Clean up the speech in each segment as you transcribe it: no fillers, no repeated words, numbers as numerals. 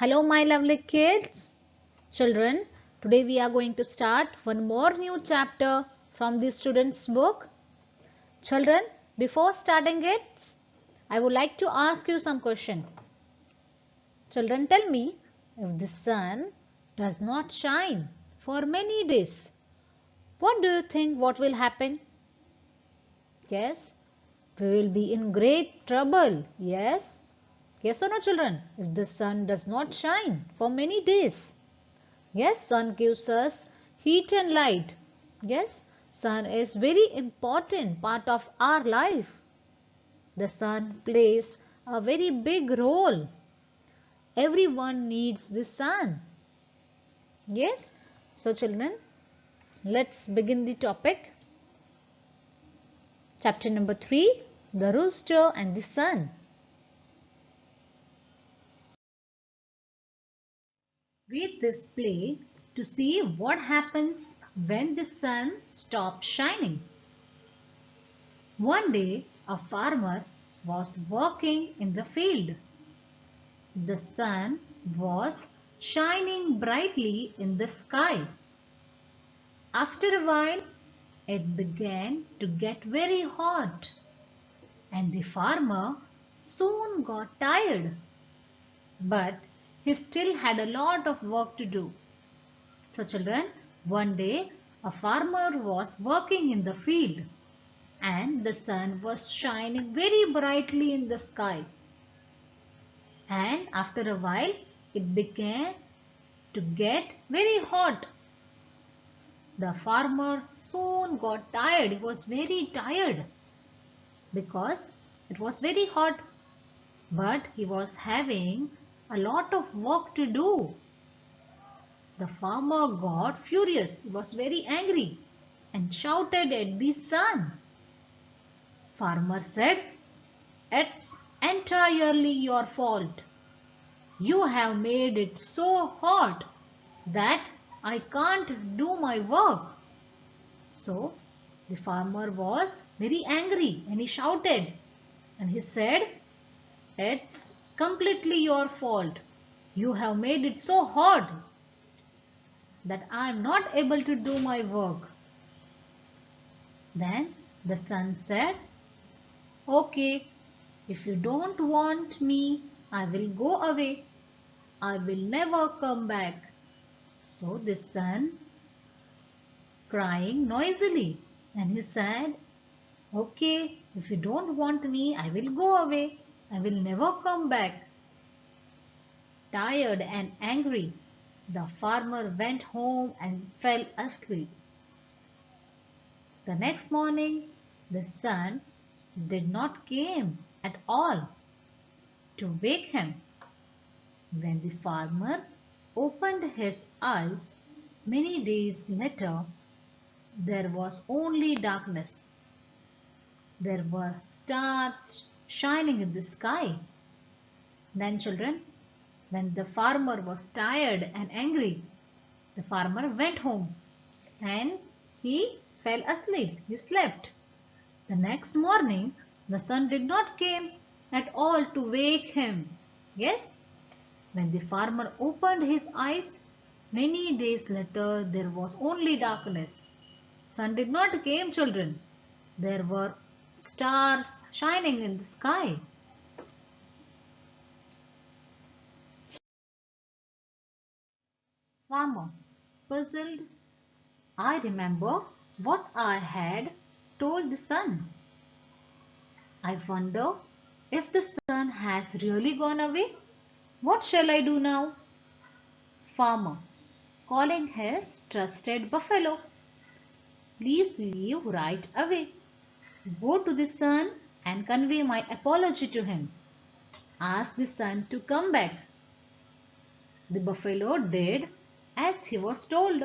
Hello my lovely kids. Children, today we are going to start one more new chapter from the student's book. Children, before starting it, I would like to ask you some question. Children, tell me, if the sun does not shine for many days, what do you think what will happen? Yes, we will be in great trouble. Yes. Yes or no children? If the sun does not shine for many days. Yes, sun gives us heat and light. Yes, sun is very important part of our life. The sun plays a very big role. Everyone needs the sun. Yes, so children, let's begin the topic. Chapter number 3, the rooster and the sun. Read this play to see what happens when the sun stops shining. One day, a farmer was working in the field. The sun was shining brightly in the sky. After a while, it began to get very hot, and the farmer soon got tired. But he still had a lot of work to do. So children, one day a farmer was working in the field and the sun was shining very brightly in the sky. And after a while it began to get very hot. The farmer soon got tired. He was very tired because it was very hot. But he was having a lot of work to do. The farmer got furious. He was very angry and shouted at the sun. Farmer said, "It's entirely your fault. You have made it so hot that I can't do my work." So the farmer was very angry and he shouted and he said, "It's completely your fault. You have made it so hot that I am not able to do my work." Then the sun said, "Okay, if you don't want me, I will go away. I will never come back." So the sun crying noisily and he said, "Okay, if you don't want me, I will go away. I will never come back." Tired and angry, the farmer went home and fell asleep. The next morning, the sun did not came at all to wake him. When the farmer opened his eyes many days later, there was only darkness. There were stars shining in the sky. Then children, when the farmer was tired and angry, the farmer went home and he fell asleep. He slept. The next morning, the sun did not came at all to wake him. Yes, when the farmer opened his eyes, many days later, there was only darkness. Sun did not came, children. There were stars shining in the sky. Farmer, puzzled, I remember what I had told the sun. I wonder if the sun has really gone away. What shall I do now? Farmer, calling his trusted buffalo. Please leave right away. Go to the sun and convey my apology to him. Ask the sun to come back. The buffalo did as he was told.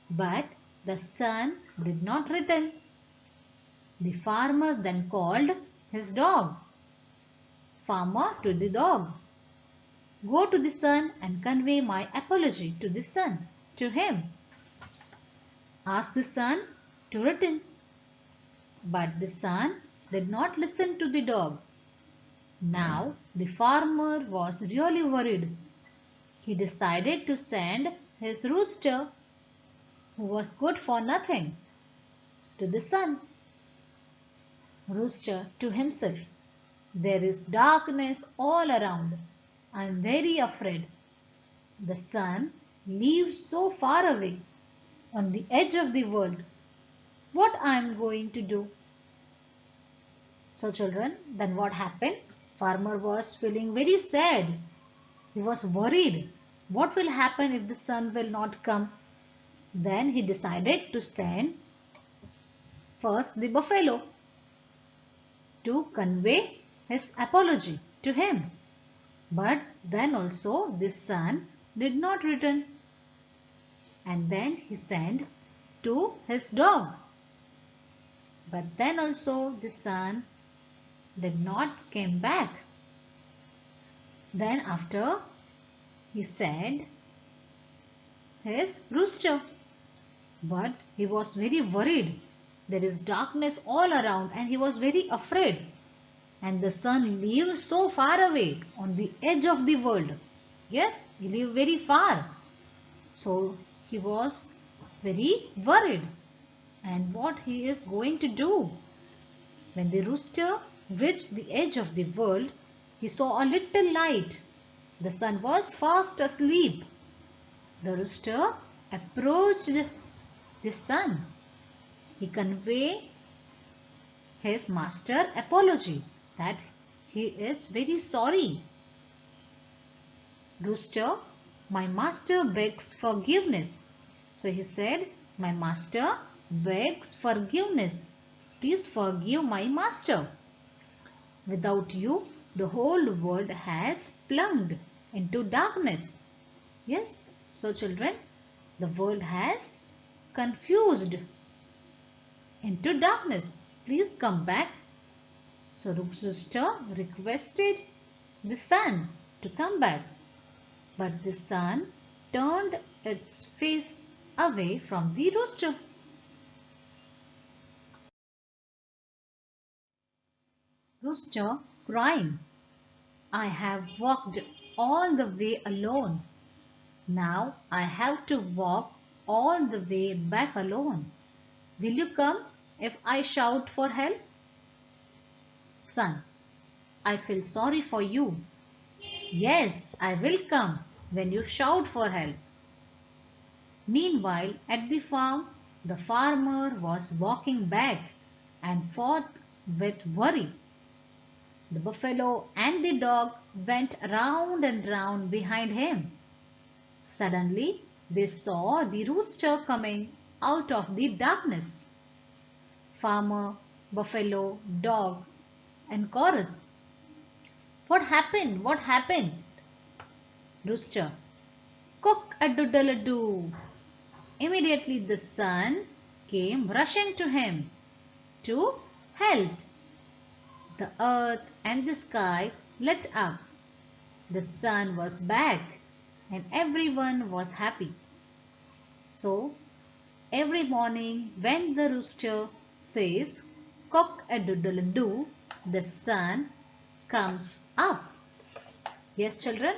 But the sun did not return. The farmer then called his dog. Farmer to the dog. Go to the sun and convey my apology to the sun, to him. Ask the sun to return. But the sun did not listen to the dog. Now the farmer was really worried. he decided to send his rooster, who was good for nothing, to the sun. Rooster to himself, "There is darkness all around. I am very afraid. The sun lives so far away, on the edge of the world. What I am going to do?" So children, then what happened? Farmer was feeling very sad. He was worried. What will happen if the sun will not come? Then he decided to send first the buffalo to convey his apology to him. But then also the sun did not return. And then he sent to his dog. But then also the sun did not came back. Then after he sent his rooster. But he was very worried. There is darkness all around and he was very afraid. And the sun lived so far away on the edge of the world. Yes, he lived very far. So he was very worried. And what he is going to do? When the rooster reached the edge of the world, he saw a little light. The sun was fast asleep. The rooster approached the sun. He conveyed his master apology that he is very sorry. "Rooster, my master begs forgiveness." So he said, "My master begs forgiveness. Please forgive my master. Without you, the whole world has plunged into darkness." Yes, so children, the world has confused into darkness. Please come back. So rooster requested the sun to come back. But the sun turned its face away from the rooster. Rooster crying, "I have walked all the way alone. Now I have to walk all the way back alone. Will you come if I shout for help?" Sun, "I feel sorry for you. Yes, I will come when you shout for help." Meanwhile, at the farm, the farmer was walking back and forth with worry. The buffalo and the dog went round and round behind him. Suddenly, they saw the rooster coming out of the darkness. Farmer, buffalo, dog, and chorus. "What happened? What happened?" Rooster, "Cock-a-doodle-doo." Immediately the sun came rushing to him to help. The earth and the sky lit up. The sun was back and everyone was happy. So every morning when the rooster says cock-a-doodle-doo, the sun comes up. Yes, children,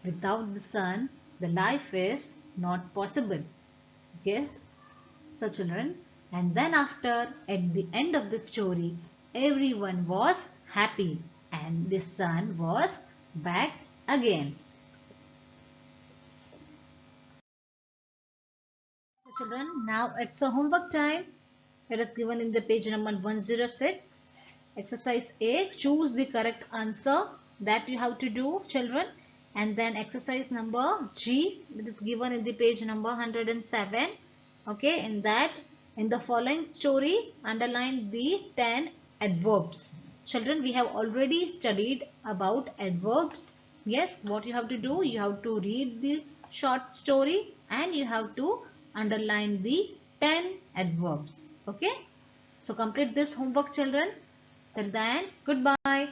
without the sun, the life is not possible. Yes, so children, and then after, at the end of the story, everyone was happy and the sun was back again. So children, now it's a homework time. It is given in the page number 106. Exercise A, choose the correct answer that you have to do, children. And then exercise number G, it is given in the page number 107. Okay, in that, in the following story, underline the 10 adverbs. Children, we have already studied about adverbs. Yes, what you have to do, you have to read the short story and you have to underline the 10 adverbs. Okay, so complete this homework, children. Till then, goodbye.